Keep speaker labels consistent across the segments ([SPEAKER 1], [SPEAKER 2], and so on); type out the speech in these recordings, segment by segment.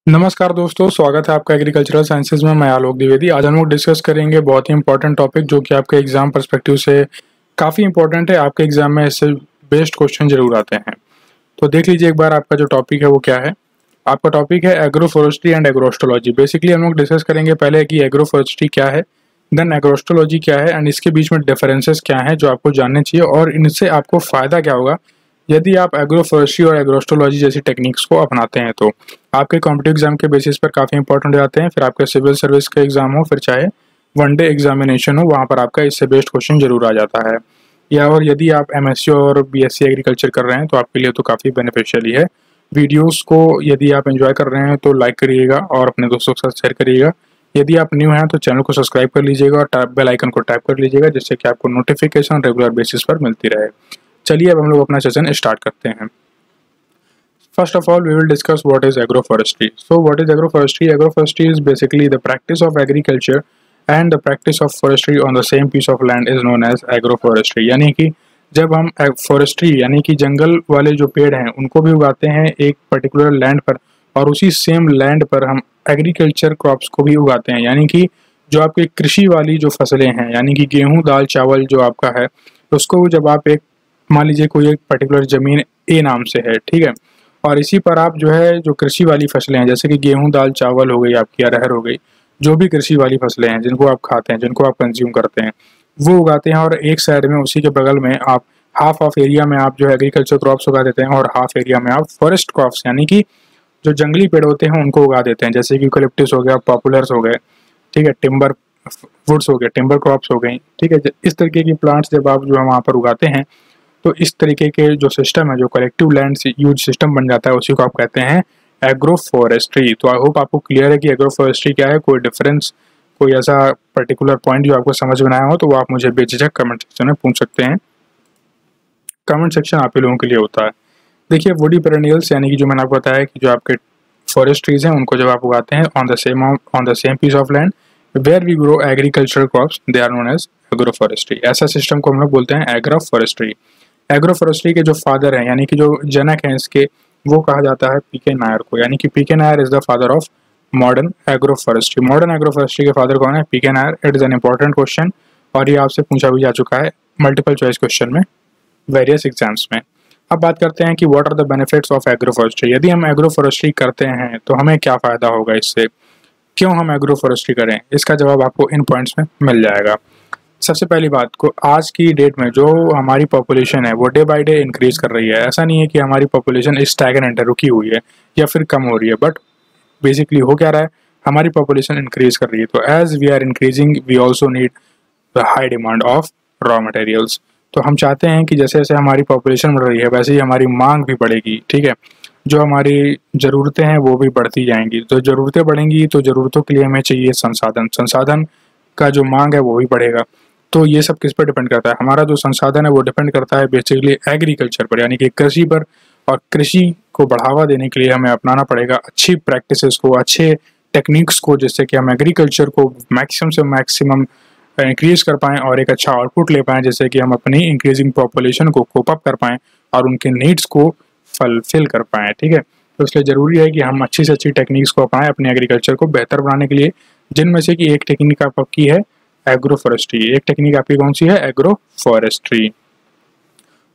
[SPEAKER 1] नमस्कार दोस्तों, स्वागत है आपका एग्रीकल्चरल साइंसेज में। मैं आलोक द्विवेदी। आज हम लोग डिस्कस करेंगे बहुत ही इंपॉर्टेंट टॉपिक जो कि आपके एग्जाम पर्सपेक्टिव से काफ़ी इंपॉर्टेंट है। आपके एग्जाम में इससे बेस्ड क्वेश्चन जरूर आते हैं। तो देख लीजिए एक बार आपका जो टॉपिक है वो क्या है। आपका टॉपिक है agro forestry and agrostology. Basically हम लोग डिस्कस करेंगे पहले कि एग्रो फॉरेस्ट्री क्या है, देन एग्रोस्टोलॉजी क्या है एंड इसके बीच में डिफरेंसेस क्या है जो आपको जानने चाहिए और इनसे आपको फ़ायदा क्या होगा यदि आप एग्रो फॉरेस्ट्री और एग्रोस्टोलॉजी जैसी टेक्निक्स को अपनाते हैं। तो आपके कॉम्पिटिटिव एग्जाम के बेसिस पर काफ़ी इंपॉर्टेंट हो जाते हैं। फिर आपके सिविल सर्विस का एग्जाम हो, फिर चाहे वनडे एग्जामिनेशन हो, वहाँ पर आपका इससे बेस्ड क्वेश्चन जरूर आ जाता है। या और यदि आप एमएससी और बीएससी एग्रीकल्चर कर रहे हैं तो आपके लिए तो काफ़ी बेनिफिशियल ही है। वीडियोस को यदि आप एंजॉय कर रहे हैं तो लाइक करिएगा और अपने दोस्तों के साथ शेयर करिएगा। यदि आप न्यू हैं तो चैनल को सब्सक्राइब कर लीजिएगा और बेल आइकन को टैप कर लीजिएगा जिससे कि आपको नोटिफिकेशन रेगुलर बेसिस पर मिलती रहे। चलिए अब हम लोग अपना सेशन स्टार्ट करते हैं। First of all, we will discuss what is agroforestry. So, what is agroforestry? Agroforestry is basically the practice of agriculture and the practice of forestry on the same piece of land is known as agroforestry. यानी कि जब हम forestry यानी कि जंगल वाले जो पेड़ हैं उनको भी उगाते हैं एक पर्टिकुलर लैंड पर और उसी सेम लैंड पर हम एग्रीकल्चर क्रॉप्स को भी उगाते हैं। यानी कि जो आपकी कृषि वाली जो फसलें हैं यानी कि गेहूँ, दाल, चावल जो आपका है उसको जब आप एक मान लीजिए कोई एक पर्टिकुलर ज़मीन ए नाम से है, ठीक है, और इसी पर आप जो है जो कृषि वाली फसलें हैं जैसे कि गेहूं, दाल, चावल हो गई आपकी, अरहर हो गई, जो भी कृषि वाली फसलें हैं जिनको आप खाते हैं, जिनको आप कंज्यूम करते हैं, वो उगाते हैं। और एक साइड में उसी के बगल में आप हाफ ऑफ एरिया में आप जो है एग्रीकल्चर क्रॉप्स उगा देते हैं और हाफ एरिया में आप फॉरेस्ट क्रॉप्स यानी कि जो जंगली पेड़ होते हैं उनको उगा देते हैं जैसे कि यूकलिप्टस हो गया, पॉपुलर्स हो गए, ठीक है, टिम्बर वुड्स हो गए, टिम्बर क्रॉप्स हो गई, ठीक है। इस तरीके की प्लांट्स जब आप जो है वहाँ पर उगाते हैं तो इस तरीके के जो सिस्टम है, जो कलेक्टिव लैंड यूज सिस्टम बन जाता है, उसी को आप कहते हैं एग्रो फॉरेस्ट्री। तो आई होप आपको क्लियर है कि एग्रो फॉरेस्ट्री क्या है। कोई डिफरेंस, कोई ऐसा पर्टिकुलर पॉइंट जो आपको समझ में आया हो तो वो आप मुझे बेझिझक कमेंट सेक्शन में पूछ सकते हैं। कमेंट सेक्शन आप ही लोगों के लिए होता है। देखिए, वुडी पेरेनियल्स यानी कि जो मैंने आपको बताया कि जो आपके फॉरेस्ट ट्रीज हैं उनको जब आप उगाते हैं on the same piece of land where we grow agricultural crops, they are known as agro forestry. ऐसा सिस्टम को हम लोग बोलते हैं एग्रो फॉरेस्ट्री। एग्रो फॉरेस्ट्री के जो फादर हैं यानी कि जो जनक हैं इसके, वो कहा जाता है पीके नायर को। यानी कि PK Nair is the father of modern agro forestry. Modern agro forestry के फादर कौन है? PK Nair. It is an important question और ये आपसे पूछा भी जा चुका है मल्टीपल चॉइस क्वेश्चन में वेरियस एग्जाम्स में। अब बात करते हैं कि what are the benefits of agro forestry. यदि हम एग्रो फॉरेस्ट्री करते हैं तो हमें क्या फ़ायदा होगा इससे, क्यों हम एग्रो फॉरेस्ट्री करें, इसका जवाब आपको इन पॉइंट्स में मिल जाएगा। सबसे पहली बात को, आज की डेट में जो हमारी पॉपुलेशन है वो डे बाय डे इंक्रीज कर रही है। ऐसा नहीं है कि हमारी पॉपुलेशन स्टैग्नेंट है, रुकी हुई है या फिर कम हो रही है, बट बेसिकली हो क्या रहा है, हमारी पॉपुलेशन इंक्रीज कर रही है। तो as we are increasing we also need the high demand of raw materials. तो हम चाहते हैं कि जैसे जैसे हमारी पॉपुलेशन बढ़ रही है वैसे ही हमारी मांग भी बढ़ेगी, ठीक है। जो हमारी ज़रूरतें हैं वो भी बढ़ती जाएंगी। तो ज़रूरतें बढ़ेंगी तो ज़रूरतों के लिए हमें चाहिए संसाधन, संसाधन का जो मांग है वो भी बढ़ेगा। तो ये सब किस पर डिपेंड करता है? हमारा जो संसाधन है वो डिपेंड करता है बेसिकली एग्रीकल्चर पर, यानी कि कृषि पर। और कृषि को बढ़ावा देने के लिए हमें अपनाना पड़ेगा अच्छी प्रैक्टिसेस को, अच्छे टेक्निक्स को, जिससे कि हम एग्रीकल्चर को मैक्सिमम से मैक्सिमम इंक्रीज कर पाएँ और एक अच्छा आउटपुट ले पाएँ, जिससे कि हम अपनी इंक्रीजिंग पॉपुलेशन को कोप अप कर पाएँ और उनके नीड्स को फुलफिल कर पाएँ, ठीक है। तो इसलिए ज़रूरी है कि हम अच्छी से अच्छी टेक्निक्स को अपनाएं अपने एग्रीकल्चर को बेहतर बनाने के लिए, जिनमें से कि एक टेक्निक आपकी है एग्रो फॉरेस्ट्री। एक टेक्निक आपकी कौन सी है? Agro forestry.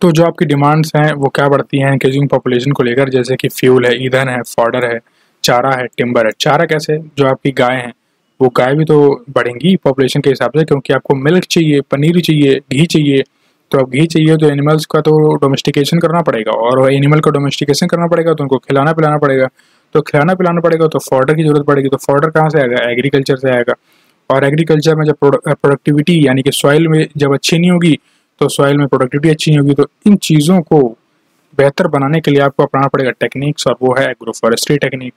[SPEAKER 1] तो जो आपकी डिमांड्स हैं वो क्या बढ़ती हैं इंक्रीजिंग पॉपुलेशन को लेकर, जैसे कि फ्यूल है, ईंधन है, फॉडर है, चारा है, टिम्बर है। चारा कैसे? जो आपकी गाय हैं वो गाय भी तो बढ़ेंगी पॉपुलेशन के हिसाब से, क्योंकि आपको मिल्क चाहिए, पनीर चाहिए, घी चाहिए। तो अब घी चाहिए तो एनिमल्स का तो डोमेस्टिकेशन करना पड़ेगा और एनिमल का डोमेस्टिकेशन करना पड़ेगा तो उनको खिलाना पिलाना पड़ेगा। तो खिलाना पिलाना पड़ेगा तो फॉडर की जरूरत पड़ेगी। तो फॉडर कहाँ से आएगा? एग्रीकल्चर से आएगा। और एग्रीकल्चर में जब प्रोडक्टिविटी यानी कि सॉइल में जब अच्छी नहीं होगी तो सॉइल में प्रोडक्टिविटी अच्छी नहीं होगी। तो इन चीज़ों को बेहतर बनाने के लिए आपको अपनाना पड़ेगा टेक्निक्स, और वो है एग्रो फॉरेस्ट्री टेक्निक,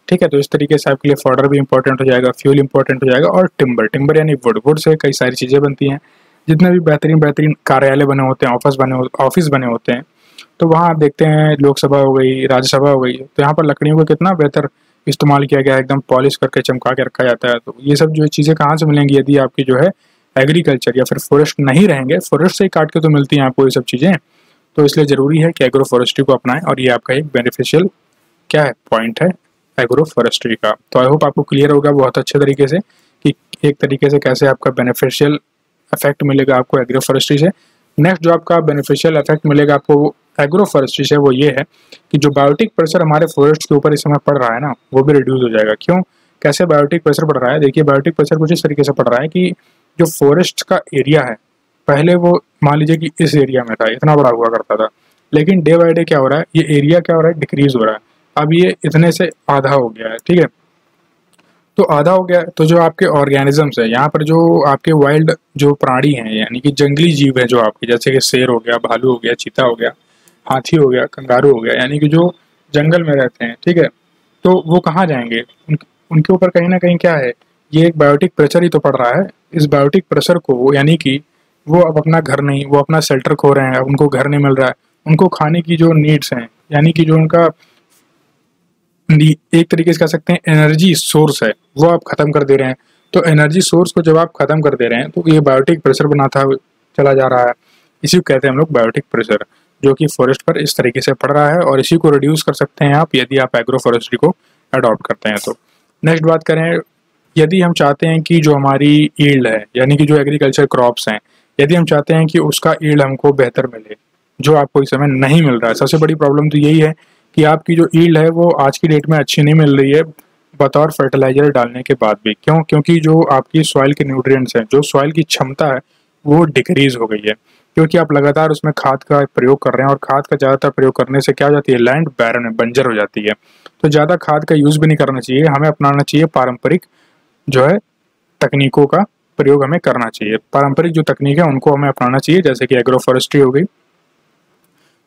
[SPEAKER 1] ठीक है। तो इस तरीके से आपके लिए फॉडर भी इंपॉर्टेंट हो जाएगा, फ्यूल इंपॉर्टेंट हो जाएगा, और टिम्बर, टिम्बर यानी वुड, वुड से कई सारी चीज़ें बनती हैं। जितने भी बेहतरीन बेहतरीन कार्यालय बने होते हैं, ऑफिस बने होते हैं, तो वहाँ आप देखते हैं लोकसभा हो गई, राज्यसभा हो गई, तो यहाँ पर लकड़ियों का कितना बेहतर इस्तेमाल किया गया है, एकदम पॉलिश करके चमका के रखा जाता है। तो ये सब जो चीज़ें कहाँ से मिलेंगी यदि आपकी जो है एग्रीकल्चर या फिर फॉरेस्ट नहीं रहेंगे? फॉरेस्ट से ही काट के तो मिलती हैं आपको ये सब चीज़ें। तो इसलिए ज़रूरी है कि एग्रो फॉरेस्ट्री को अपनाएं और ये आपका एक बेनिफिशियल क्या है पॉइंट है एग्रो फॉरेस्ट्री का। तो आई होप आपको क्लियर होगा बहुत अच्छे तरीके से कि एक तरीके से कैसे आपका बेनिफिशियल इफेक्ट मिलेगा आपको एग्रो फॉरेस्ट्री से। नेक्स्ट जो आपका बेनिफिशियल इफेक्ट मिलेगा आपको एग्रो फॉरेस्ट्री से वो ये है कि जो बायोटिक प्रेशर हमारे फॉरेस्ट के ऊपर इस समय पड़ रहा है ना, वो भी रिड्यूस हो जाएगा। क्यों, कैसे बायोटिक प्रेशर पड़ रहा है? देखिए, बायोटिक प्रेशर कुछ इस तरीके से पड़ रहा है कि जो फॉरेस्ट का एरिया है, पहले वो मान लीजिए कि इस एरिया में था, इतना बड़ा हुआ करता था, लेकिन डे बाय डे क्या हो रहा है, ये एरिया क्या हो रहा है, डिक्रीज हो रहा है। अब ये इतने से आधा हो गया है, ठीक है। तो आधा हो गया, तो जो आपके ऑर्गेनिजम्स है यहाँ पर, जो आपके वाइल्ड जो प्राणी हैं, यानी कि जंगली जीव है जो आपके, जैसे कि शेर हो गया, भालू हो गया, चीता हो गया, हाथी हो गया, कंगारू हो गया, यानी कि जो जंगल में रहते हैं, ठीक है, तो वो कहाँ जाएंगे? उनके ऊपर कहीं ना कहीं क्या है, ये एक बायोटिक प्रेशर ही तो पड़ रहा है। इस बायोटिक प्रेशर को, यानी कि वो अब अपना घर नहीं, वो अपना शेल्टर खो रहे हैं, अब उनको घर नहीं मिल रहा है, उनको खाने की जो नीड्स हैं, यानी कि जो उनका एक तरीके से कह सकते हैं एनर्जी सोर्स है, वो आप खत्म कर दे रहे हैं। तो एनर्जी सोर्स को जब आप खत्म कर दे रहे हैं तो ये बायोटिक प्रेशर बनाता चला जा रहा है। इसी को कहते हैं हम लोग बायोटिक प्रेशर, जो कि फॉरेस्ट पर इस तरीके से पड़ रहा है, और इसी को रिड्यूस कर सकते हैं आप यदि आप एग्रो फॉरेस्ट्री को अडॉप्ट करते हैं तो। नेक्स्ट बात करें, यदि हम चाहते हैं कि जो हमारी ईल्ड है, यानी कि जो एग्रीकल्चर क्रॉप्स हैं, यदि हम चाहते हैं कि उसका ईल्ड हमको बेहतर मिले, जो आपको इस समय नहीं मिल रहा है, सबसे बड़ी प्रॉब्लम तो यही है कि आपकी जो ईल्ड है वो आज की डेट में अच्छी नहीं मिल रही है बतौर फर्टिलाइजर डालने के बाद भी। क्यों? क्योंकि जो आपकी सॉइल के न्यूट्रिएंट्स हैं, जो सॉइल की क्षमता है, वो डिक्रीज हो गई है, क्योंकि आप लगातार उसमें खाद का प्रयोग कर रहे हैं, और खाद का ज़्यादातर प्रयोग करने से क्या हो जाती है, लैंड बैरन बंजर हो जाती है। तो ज़्यादा खाद का यूज़ भी नहीं करना चाहिए, हमें अपनाना चाहिए पारंपरिक जो है तकनीकों का प्रयोग हमें करना चाहिए। पारंपरिक जो तकनीक है उनको हमें अपनाना चाहिए, जैसे कि एग्रो फॉरेस्ट्री हो गई,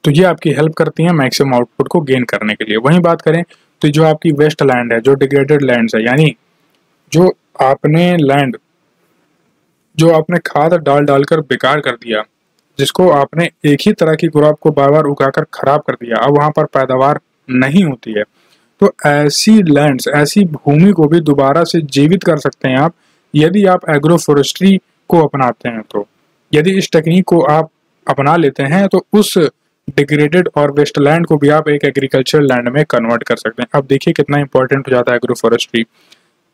[SPEAKER 1] तो ये आपकी हेल्प करती है मैक्सिमम आउटपुट को गेन करने के लिए। वहीं बात करें तो जो आपकी वेस्ट लैंड है, जो डिग्रेडेड लैंड्स है, यानी जो आपने लैंड जो आपने खाद डाल डालकर बेकार कर दिया, जिसको आपने एक ही तरह की क्रॉप को बार बार उगाकर खराब कर दिया, अब वहां पर पैदावार नहीं होती है। तो ऐसी लैंड्स, ऐसी भूमि को भी दोबारा से जीवित कर सकते हैं आप, यदि आप एग्रो फॉरेस्ट्री को अपनाते हैं। तो यदि इस टेक्निक को आप अपना लेते हैं तो उस डिग्रेडेड और वेस्ट लैंड को भी आप एक एग्रीकल्चर लैंड में कन्वर्ट कर सकते हैं। अब देखिए कितना इंपॉर्टेंट हो जाता है एग्रो फॉरेस्ट्री।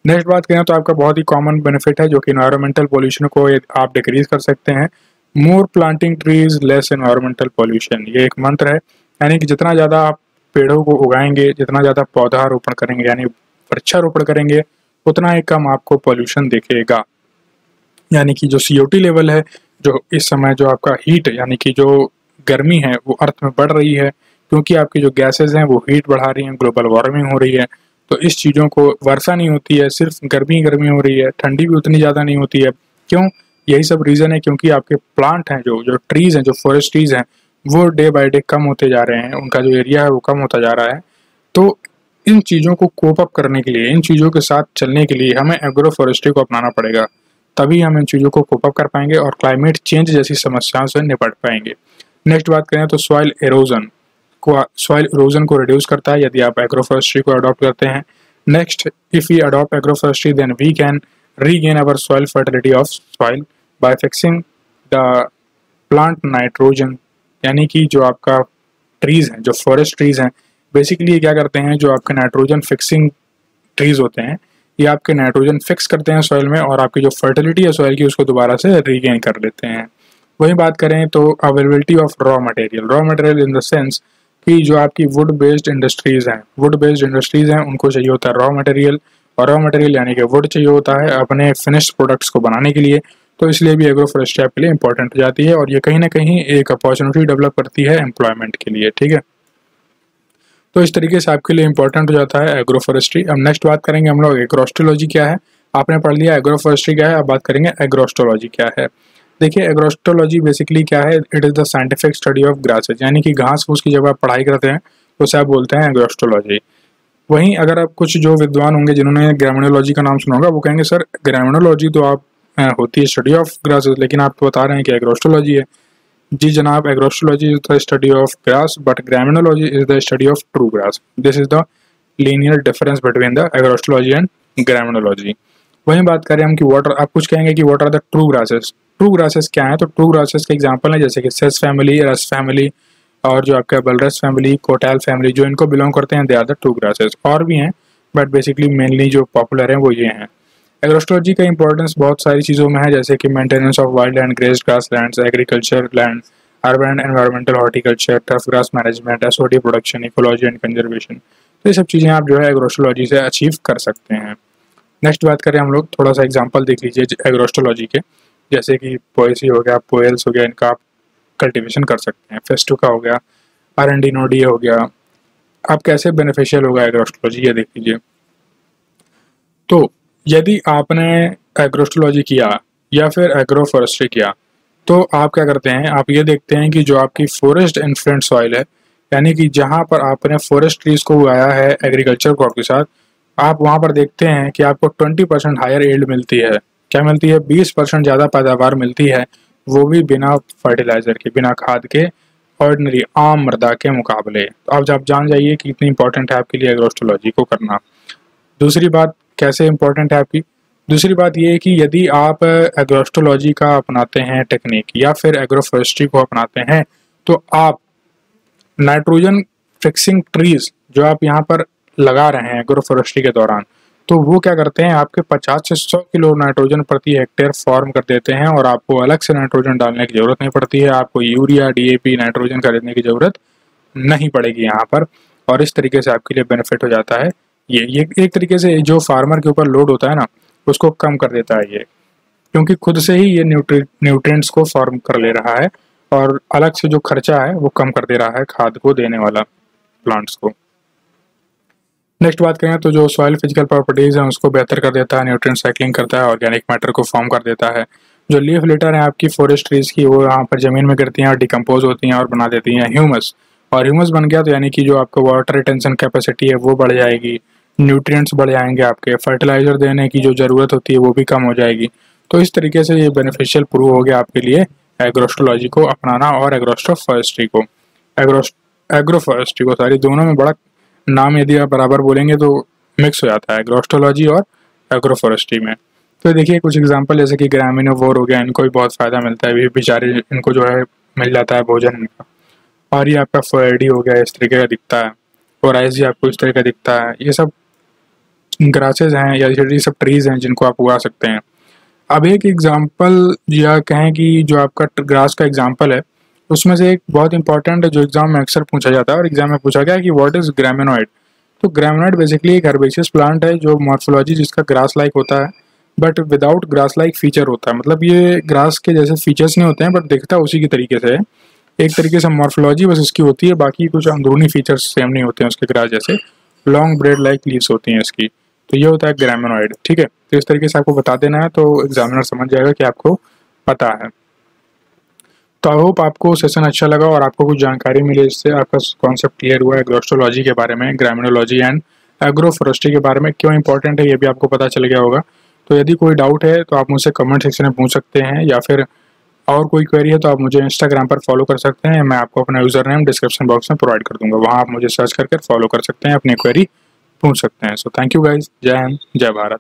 [SPEAKER 1] नेक्स्ट बात करें तो आपका बहुत ही कॉमन बेनिफिट है, जो कि इन्वायरमेंटल पोल्यूशन को आप डिक्रीज कर सकते हैं। More planting trees less environmental pollution, ये एक मंत्र है, यानी कि जितना ज़्यादा आप पेड़ों को उगाएंगे, जितना ज़्यादा पौधारोपण करेंगे, यानी वृक्षारोपण करेंगे, उतना ही कम आपको पोल्यूशन दिखेगा। यानी कि जो CO2 लेवल है, जो इस समय जो आपका हीट, यानी कि जो गर्मी है, वो अर्थ में बढ़ रही है, क्योंकि आपकी जो गैसेज हैं वो हीट बढ़ा रही हैं, ग्लोबल वार्मिंग हो रही है। तो इस चीज़ों को, वर्षा नहीं होती है, सिर्फ गर्मी गर्मी हो रही है, ठंडी भी उतनी ज़्यादा नहीं होती है। क्यों? यही सब रीज़न है, क्योंकि आपके प्लांट हैं, जो ट्रीज़ हैं, जो फॉरेस्ट ट्रीज़ हैं, वो डे बाय डे कम होते जा रहे हैं, उनका जो एरिया है वो कम होता जा रहा है। तो इन चीज़ों को कोप अप करने के लिए, इन चीज़ों के साथ चलने के लिए हमें एग्रो फॉरेस्ट्री को अपनाना पड़ेगा, तभी हम इन चीज़ों को कोप अप कर पाएंगे और क्लाइमेट चेंज जैसी समस्याओं से निपट पाएंगे। नेक्स्ट बात करें तो सॉइल इरोजन को रिड्यूस करता है यदि आप एग्रो फॉरेस्ट्री को अडॉप्ट करते हैं। Next, if we adopt agro forestry then we can regain our soil fertility of soil by fixing the plant nitrogen, यानी कि जो आपका ट्रीज़ हैं, जो फॉरेस्ट ट्रीज़ हैं, बेसिकली ये क्या करते हैं, जो आपके नाइट्रोजन फिक्सिंग ट्रीज़ होते हैं, ये आपके नाइट्रोजन फिक्स करते हैं सॉइल में, और आपकी जो फर्टिलिटी है सॉइल की उसको दोबारा से रीगेन कर लेते हैं। वहीं बात करें तो availability of raw material in the sense कि जो आपकी वुड बेस्ड इंडस्ट्रीज़ हैं, उनको चाहिए होता है रॉ मटेरियल, और रॉ मटेरियल यानी कि वुड चाहिए होता है अपने फिनिश्ड प्रोडक्ट्स को बनाने के लिए। तो इसलिए भी एग्रो फॉरेस्ट्री आपके लिए इंपॉर्टेंट हो जाती है, और ये कहीं ना कहीं एक अपॉर्चुनिटी डेवलप करती है एम्प्लॉयमेंट के लिए, ठीक है। तो इस तरीके से आपके लिए इंपॉर्टेंट हो जाता है एग्रो फॉरेस्ट्री। अब नेक्स्ट बात करेंगे हम लोग एग्रोस्टोलॉजी क्या है। आपने पढ़ लिया एग्रो फॉरेस्ट्री क्या है, अब बात करेंगे एग्रोस्टोलॉजी क्या है। देखिए, एग्रोस्टोलॉजी बेसिकली क्या है, it is the scientific study of grasses, यानी कि घास फूस की जब आप पढ़ाई करते हैं तो उसे आप बोलते हैं एग्रोस्टोलॉजी। वहीं अगर आप कुछ जो विद्वान होंगे जिन्होंने ग्रामिनोलॉजी का नाम सुना होगा, वो कहेंगे सर ग्रामिनोलॉजी तो आप होती है स्टडी ऑफ ग्रासेज, लेकिन आप तो बता रहे हैं कि एग्रोस्टोलॉजी है। जी जनाब, agrostology is the study of grass but graminology is the study of true grass. This is the linear difference between the agrostology and graminology. वहीं बात करें हम कि वाटर, आप कुछ कहेंगे कि what are the true grasses. True grasses क्या है, तो ट्रू ग्रासेस के एग्जांपल है जैसे कि सेस फैमिली, रस फैमिली, और जो आपका बलरस फैमिली, कोटैल फैमिली, जो इनको बिलोंग करते हैं, they are the true grasses. और भी हैं बट बेसिकली मेनली जो पॉपुलर हैं वो ये हैं। एग्रोस्ट्रोलॉजी का इंपॉर्टेंस बहुत सारी चीज़ों में है, जैसे कि maintenance of wild land, graced grass lands, agriculture land, urban and environmental horticulture, turf grass management, SOD production, ecology and conservation. तो ये सब चीज़ें आप जो है एग्रोस्ट्रोलॉजी से अचीव कर सकते हैं। नेक्स्ट बात करें हम लोग, थोड़ा सा एग्जांपल देख लीजिए एग्रोस्ट्रोलॉजी के, जैसे कि पोएसी हो गया, पोएल्स हो गया, इनका आप कल्टीवेशन कर सकते हैं। फेस्टुका हो गया, अरेंडिनोडी हो गया। आप कैसे बेनिफिशियल होगा एग्रोस्ट्रोलॉजी, ये देख लीजिए। तो यदि आपने एग्रोस्ट्रोलॉजी किया या फिर एग्रोफॉरेस्ट्री किया, तो आप क्या करते हैं, आप ये देखते हैं कि जो आपकी फॉरेस्ट इन्फ्लुएंस सॉइल है, यानी कि जहाँ पर आपने फॉरेस्ट ट्रीज को उगाया है एग्रीकल्चर क्रॉप के साथ, आप वहाँ पर देखते हैं कि आपको 20% हायर यील्ड मिलती है। क्या मिलती है? 20% ज़्यादा पैदावार मिलती है, वो भी बिना फर्टिलाइजर के, बिना खाद के, ऑर्डिनरी आम मृदा के मुकाबले। तो अब आप जान जाइए कि कितनी इंपॉर्टेंट है आपके लिए एग्रोस्ट्रोलॉजी को करना। दूसरी बात कैसे इंपॉर्टेंट है आपकी, दूसरी बात ये है कि यदि आप एग्रोस्ट्रोलॉजी का अपनाते हैं टेक्निक या फिर एग्रोफॉरेस्ट्री को अपनाते हैं, तो आप नाइट्रोजन फिक्सिंग ट्रीज जो आप यहाँ पर लगा रहे हैं एग्रोफॉरेस्ट्री के दौरान, तो वो क्या करते हैं, आपके 50 से 100 किलो नाइट्रोजन प्रति हेक्टेयर फॉर्म कर देते हैं और आपको अलग से नाइट्रोजन डालने की ज़रूरत नहीं पड़ती है। आपको यूरिया, डीएपी, नाइट्रोजन खरीदने की ज़रूरत नहीं पड़ेगी यहाँ पर, और इस तरीके से आपके लिए बेनिफिट हो जाता है। ये एक तरीके से जो फार्मर के ऊपर लोड होता है ना, उसको कम कर देता है ये, क्योंकि खुद से ही ये न्यूट्रिएंट्स को फॉर्म कर ले रहा है और अलग से जो खर्चा है वो कम कर दे रहा है खाद को देने वाला प्लांट्स को। नेक्स्ट बात करें तो जो सॉइल फिजिकल प्रॉपर्टीज़ हैं उसको बेहतर कर देता है, न्यूट्रिएंट साइक्लिंग करता है, ऑर्गेनिक मैटर को फॉर्म कर देता है। जो लीफ लिटर है आपकी फॉरेस्ट ट्रीज की, वो यहाँ पर ज़मीन में गिरती हैं और डिकम्पोज होती हैं और बना देती हैं ह्यूमस, और ह्यूमस बन गया तो यानी कि जो आपका वाटर रिटेंशन कैपेसिटी है वो बढ़ जाएगी, न्यूट्रिएंट्स बढ़ जाएंगे, आपके फर्टिलाइजर देने की जो ज़रूरत होती है वो भी कम हो जाएगी। तो इस तरीके से ये बेनिफिशियल प्रूव हो गया आपके लिए एग्रोस्ट्रोलॉजी को अपनाना और एग्रोफॉरेस्ट्री को। एग्रोफॉरेस्ट्री को सारी दोनों में बड़ा नाम यदि आप बराबर बोलेंगे तो मिक्स हो जाता है एग्रोस्ट्रोलॉजी और एग्रोफॉरेस्ट्री में। तो देखिए कुछ एग्जांपल, जैसे कि ग्रामीणोवोर हो गया, इनको भी बहुत फ़ायदा मिलता है, भी बेचारे इनको जो है मिल जाता है भोजन इनका। और ये आपका फोएडी हो गया, इस तरीके का दिखता है, और आइस आपको इस तरह का दिखता है। ये सब ग्रासेज हैं या ये सब ट्रीज हैं जिनको आप उगा सकते हैं। अब एक एग्जांपल या कहें कि जो आपका ग्रास का एग्जांपल है, उसमें से एक बहुत इंपॉर्टेंट है जो एग्जाम में अक्सर पूछा जाता है, और एग्जाम में पूछा गया कि व्हाट इज ग्रामिनोइड। तो ग्रामिनोइड बेसिकली एक हर्बेशियस प्लांट है जो मॉर्फोलॉजी जिसका ग्रास लाइक होता है, but without grass like feature होता है। मतलब ये ग्रास के जैसे फीचर्स नहीं होते हैं, बट दिखता उसी की तरीके से है। एक तरीके से मॉर्फोलॉजी बस इसकी होती है, बाकी कुछ अंदरूनी फीचर्स सेम नहीं होते हैं उसके ग्रास जैसे। लॉन्ग ब्रेड लाइक लीव्स होती हैं इसकी। तो ये होता है ग्रामिनोइड, ठीक है। तो इस तरीके से आपको बता देना है, तो एग्जामिनर समझ जाएगा कि आपको पता है। तो आई होप आपको सेशन अच्छा लगा और आपको कुछ जानकारी मिली, इससे आपका कॉन्सेप्ट क्लियर हुआ एग्रोस्ट्रोलॉजी के बारे में, ग्रामिनोलॉजी एंड एग्रोफॉरेस्ट्री के बारे में क्यों इंपॉर्टेंट है ये भी आपको पता चल गया होगा। तो यदि कोई डाउट है तो आप मुझसे कमेंट सेक्शन में पूछ सकते हैं, या फिर और कोई क्वेरी है तो आप मुझे इंस्टाग्राम पर फॉलो कर सकते हैं। मैं आपको अपना यूज़र नेम डिस्क्रिप्शन बॉक्स में प्रोवाइड कर दूंगा, वहाँ आप मुझे सर्च करके फॉलो कर सकते हैं, अपनी क्वेरी पूछ सकते हैं। सो थैंक यू गाइज, जय हिंद, जय भारत।